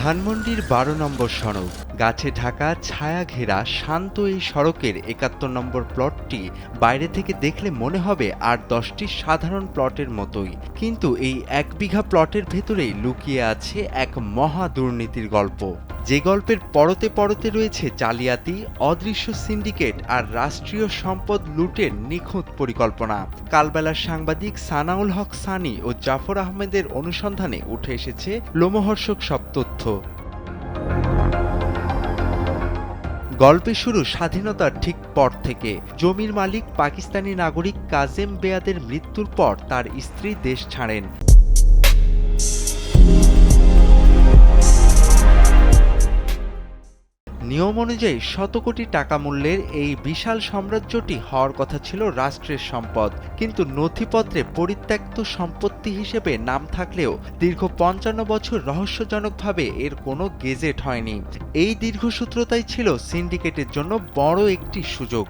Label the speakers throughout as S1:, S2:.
S1: ধানমন্ডির ১২ নম্বর সড়ক, গাছে ঢাকা ছায়া ঘেরা শান্ত এই সড়কের ৭১ নম্বর প্লটটি বাইরে থেকে দেখলে মনে হবে আর ১০টি সাধারণ প্লটের মতোই, কিন্তু এই ১ বিঘা প্লটের ভেতরেই লুকিয়ে আছে এক মহা দুর্নীতির গল্প। যে গল্পের পরতে পরতে রয়েছে জালিয়াতি, অদৃশ্য সিন্ডিকেট আর রাষ্ট্রীয় সম্পদ লুটের নিখুঁত পরিকল্পনা। কালবেলার সাংবাদিক সানাউল হক সানি ও জাফর আহমেদের অনুসন্ধানে উঠে এসেছে লোমহর্ষক সব তথ্য। গল্পের শুরু স্বাধীনতার ঠিক পর থেকে। জমির মালিক পাকিস্তানি নাগরিক কাজেম বেয়াদের মৃত্যুর পর তার স্ত্রী দেশ ছাড়েন। নিয়ম অনুযায়ী শত কোটি টাকা মূল্যের এই বিশাল সাম্রাজ্যটি হওয়ার কথা ছিল রাষ্ট্রের সম্পদ, কিন্তু নথিপত্রে পরিত্যক্ত সম্পত্তি হিসেবে নাম থাকলেও দীর্ঘ ৫৫ বছর রহস্যজনকভাবে এর কোনো গেজেট হয়নি। এই দীর্ঘসূত্রতাই ছিল সিন্ডিকেটের জন্য বড় একটি সুযোগ।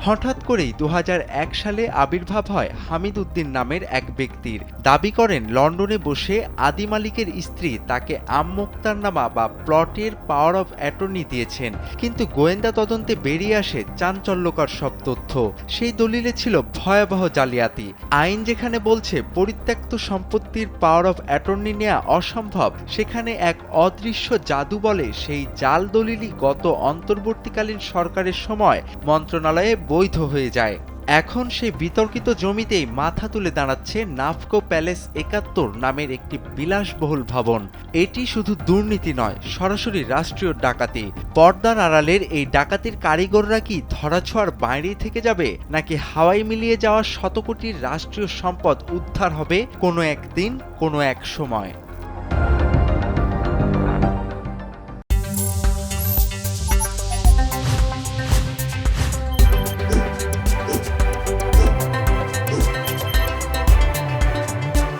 S1: হঠাৎ করেই ২০০১ সালে আবির্ভাব হয় হামিদ উদ্দিন নামের এক ব্যক্তির। দাবি করেন লন্ডনে বসে আদি মালিকের স্ত্রী তাকে আমমোক্তারনামা বা প্লটের পাওয়ার অফ অ্যাটর্নি দিয়েছেন, কিন্তু গোয়েন্দা তদন্তে বেরিয়ে আসে চাঞ্চল্যকর সব তথ্য। সেই দলিলে ছিল ভয়াবহ জালিয়াতি। আইন যেখানে বলছে পরিত্যক্ত সম্পত্তির পাওয়ার অফ অ্যাটর্নি নেওয়া অসম্ভব, সেখানে এক অদৃশ্য জাদু বলে সেই জাল দলিলই গত অন্তর্বর্তীকালীন সরকারের সময় মন্ত্রণালয়ে বৈধ হয়ে যায়। এখন সেই বিতর্কিত জমিতেই মাথা তুলে দাঁড়াচ্ছে নাফকো প্যালেস ৭১ নামের একটি বিলাসবহুল ভবন। এটি শুধু দুর্নীতি নয়, সরাসরি রাষ্ট্রীয় ডাকাতি। পর্দার আড়ালের এই ডাকাতির কারিগররা কি ধরাছোঁয়ার বাইরেই থেকে যাবে, নাকি হাওয়ায় মিলিয়ে যাওয়া শত কোটির রাষ্ট্রীয় সম্পদ উদ্ধার হবে কোনো একদিন কোনো এক সময়?